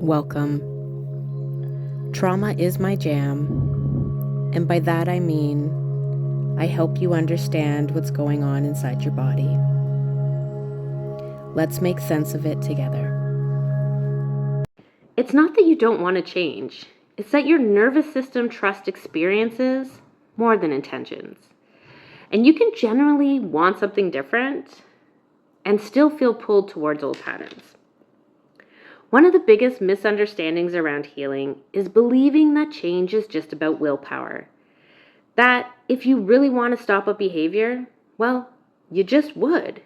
Welcome. Trauma is my jam, and by that I mean I help you understand what's going on inside your body. Let's make sense of it together. It's not that you don't want to change. It's that your nervous system trusts experiences more than intentions. And you can generally want something different and still feel pulled towards old patterns. One of the biggest misunderstandings around healing is believing that change is just about willpower. That if you really want to stop a behavior, well, you just would.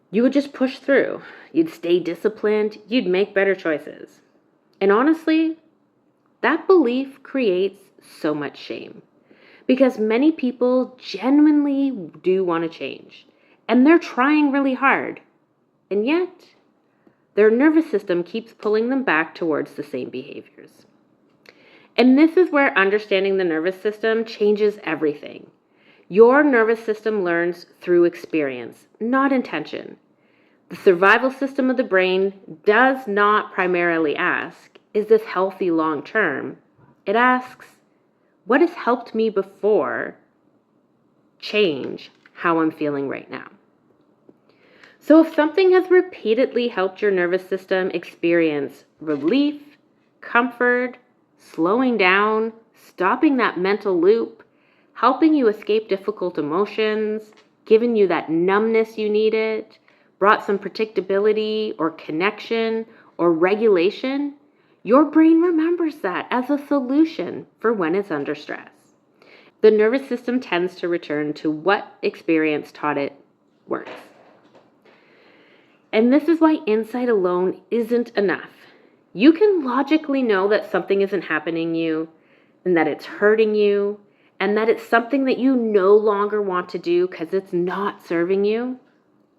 You would just push through. You'd stay disciplined. You'd make better choices. And honestly, that belief creates so much shame because many people genuinely do want to change and they're trying really hard. And yet, their nervous system keeps pulling them back towards the same behaviors. And this is where understanding the nervous system changes everything. Your nervous system learns through experience, not intention. The survival system of the brain does not primarily ask, is this healthy long term? It asks, what has helped me before change how I'm feeling right now? So if something has repeatedly helped your nervous system experience relief, comfort, slowing down, stopping that mental loop, helping you escape difficult emotions, giving you that numbness you needed, brought some predictability or connection or regulation, your brain remembers that as a solution for when it's under stress. The nervous system tends to return to what experience taught it works. And this is why insight alone isn't enough. You can logically know that something isn't happening you and that it's hurting you and that it's something that you no longer want to do because it's not serving you,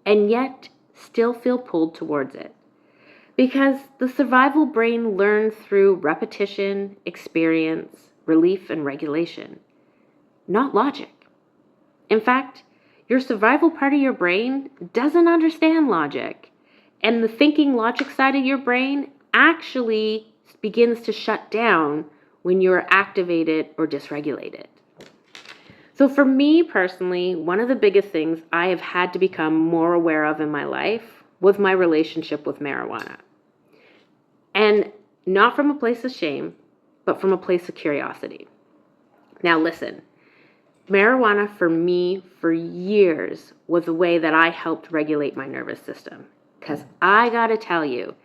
and yet still feel pulled towards it. Because the survival brain learns through repetition, experience, relief, and regulation, not logic. In fact, your survival part of your brain doesn't understand logic, and the thinking logic side of your brain actually begins to shut down when you're activated or dysregulated. So for me personally, one of the biggest things I have had to become more aware of in my life was my relationship with marijuana. And not from a place of shame, but from a place of curiosity. Now listen, marijuana for me for years was a way that I helped regulate my nervous system. Because I gotta tell you,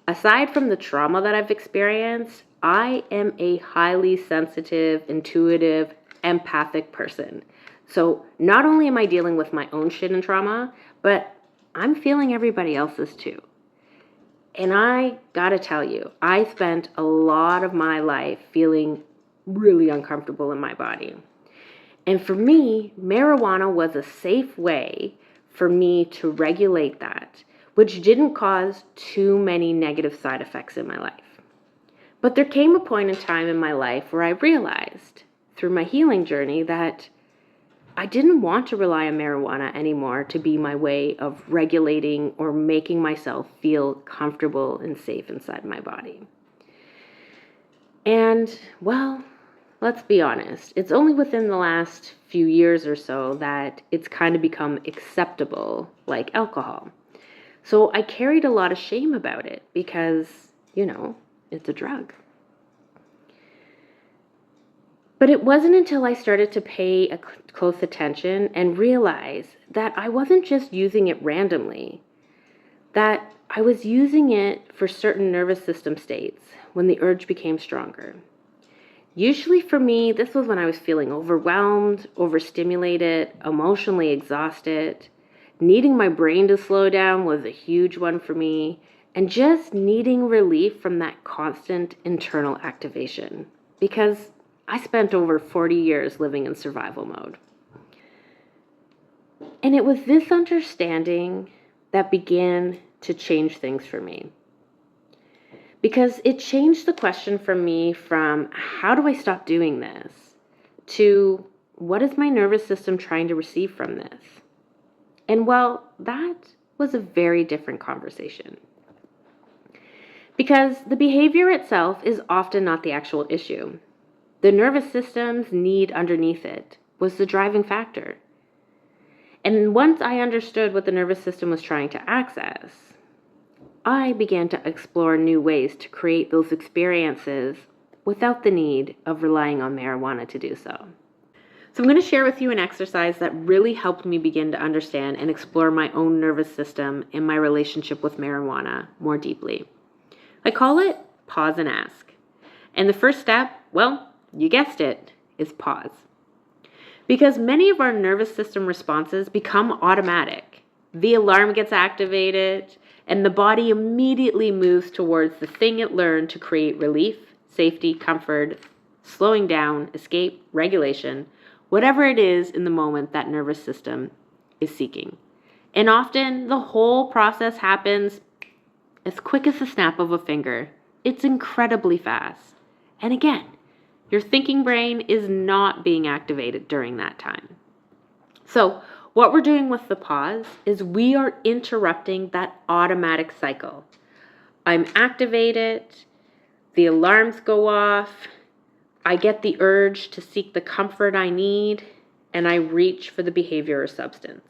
aside from the trauma that I've experienced, I am a highly sensitive, intuitive, empathic person. So not only am I dealing with my own shit and trauma, but I'm feeling everybody else's too. And I gotta tell you, I spent a lot of my life feeling really uncomfortable in my body. And for me, marijuana was a safe way for me to regulate that, which didn't cause too many negative side effects in my life. But there came a point in time in my life where I realized through my healing journey that I didn't want to rely on marijuana anymore to be my way of regulating or making myself feel comfortable and safe inside my body. And, well, let's be honest, it's only within the last few years or so that it's kind of become acceptable, like alcohol. So I carried a lot of shame about it because, it's a drug. But it wasn't until I started to pay close attention and realize that I wasn't just using it randomly, that I was using it for certain nervous system states when the urge became stronger. Usually for me, this was when I was feeling overwhelmed, overstimulated, emotionally exhausted. Needing my brain to slow down was a huge one for me, and just needing relief from that constant internal activation. Because I spent over 40 years living in survival mode. And it was this understanding that began to change things for me. Because it changed the question for me from how do I stop doing this to what is my nervous system trying to receive from this? And well, that was a very different conversation. Because the behavior itself is often not the actual issue. The nervous system's need underneath it was the driving factor. And once I understood what the nervous system was trying to access, I began to explore new ways to create those experiences without the need of relying on marijuana to do so. So I'm going to share with you an exercise that really helped me begin to understand and explore my own nervous system and my relationship with marijuana more deeply. I call it pause and ask. And the first step, well, you guessed it, is pause. Because many of our nervous system responses become automatic. The alarm gets activated, and the body immediately moves towards the thing it learned to create relief, safety, comfort, slowing down, escape, regulation, whatever it is in the moment that nervous system is seeking. And often the whole process happens as quick as the snap of a finger. It's incredibly fast. And again, your thinking brain is not being activated during that time. So what we're doing with the pause is we are interrupting that automatic cycle. I'm activated, the alarms go off, I get the urge to seek the comfort I need, and I reach for the behavior or substance.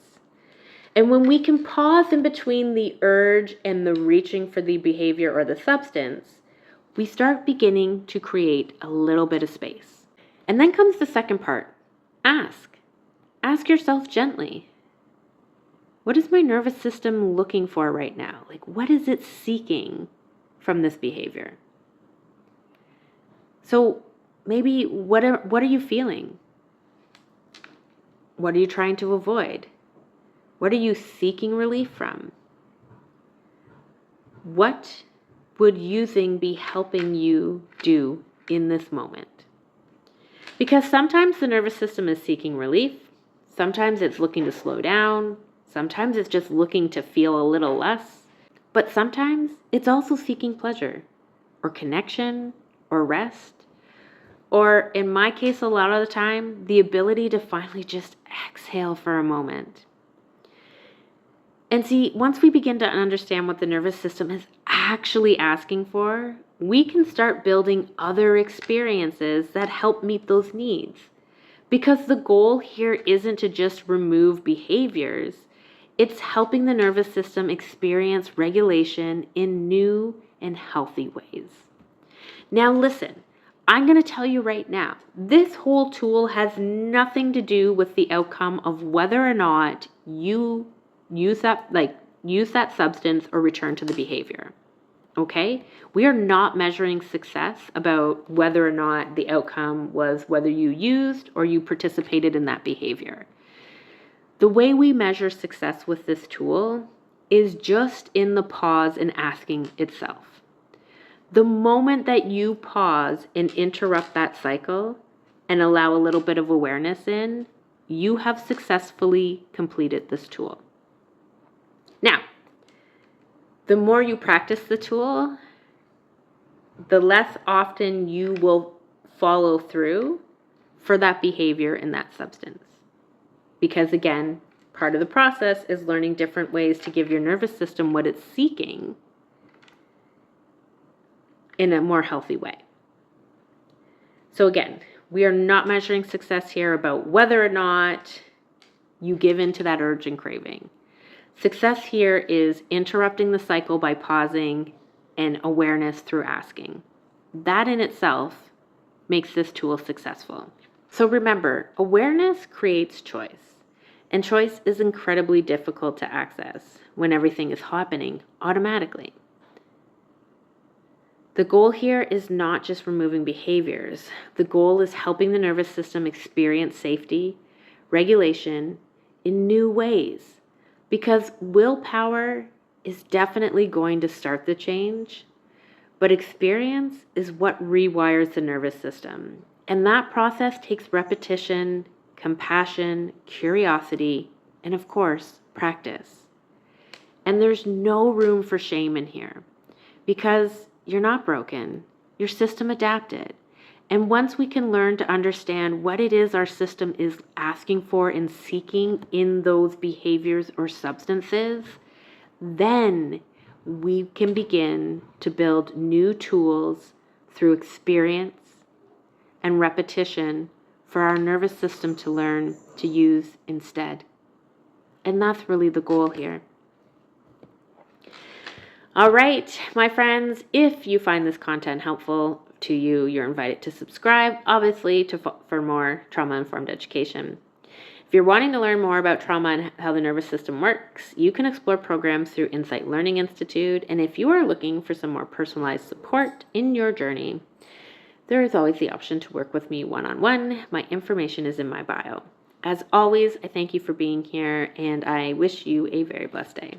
And when we can pause in between the urge and the reaching for the behavior or the substance, we start beginning to create a little bit of space. And then comes the second part. Ask. Ask yourself gently. What is my nervous system looking for right now? Like, what is it seeking from this behavior? So maybe what are you feeling? What are you trying to avoid? What are you seeking relief from? What would using be helping you do in this moment? Because sometimes the nervous system is seeking relief. Sometimes it's looking to slow down. Sometimes it's just looking to feel a little less. But sometimes it's also seeking pleasure or connection or rest. Or in my case, a lot of the time, the ability to finally just exhale for a moment. And see, once we begin to understand what the nervous system is actually asking for, we can start building other experiences that help meet those needs. Because the goal here isn't to just remove behaviors, it's helping the nervous system experience regulation in new and healthy ways. Now listen, I'm going to tell you right now, this whole tool has nothing to do with the outcome of whether or not you use that substance or return to the behavior. Okay? We are not measuring success about whether or not the outcome was whether you used or you participated in that behavior. The way we measure success with this tool is just in the pause and asking itself. The moment that you pause and interrupt that cycle and allow a little bit of awareness in, you have successfully completed this tool. Now, the more you practice the tool, the less often you will follow through for that behavior and that substance. Because again, part of the process is learning different ways to give your nervous system what it's seeking in a more healthy way. So again, we are not measuring success here about whether or not you give in to that urge and craving. Success here is interrupting the cycle by pausing and awareness through asking. That in itself makes this tool successful. So remember, awareness creates choice, and choice is incredibly difficult to access when everything is happening automatically. The goal here is not just removing behaviors. The goal is helping the nervous system experience safety, regulation in new ways. Because willpower is definitely going to start the change, but experience is what rewires the nervous system. And that process takes repetition, compassion, curiosity, and of course, practice. And there's no room for shame in here because you're not broken. Your system adapted. And once we can learn to understand what it is our system is asking for and seeking in those behaviors or substances, then we can begin to build new tools through experience and repetition for our nervous system to learn to use instead. And that's really the goal here. All right, my friends, if you find this content helpful to you, you're invited to subscribe, obviously, for more trauma-informed education. If you're wanting to learn more about trauma and how the nervous system works, you can explore programs through Insight Learning Institute. And if you are looking for some more personalized support in your journey, there is always the option to work with me one-on-one. My information is in my bio. As always, I thank you for being here, and I wish you a very blessed day.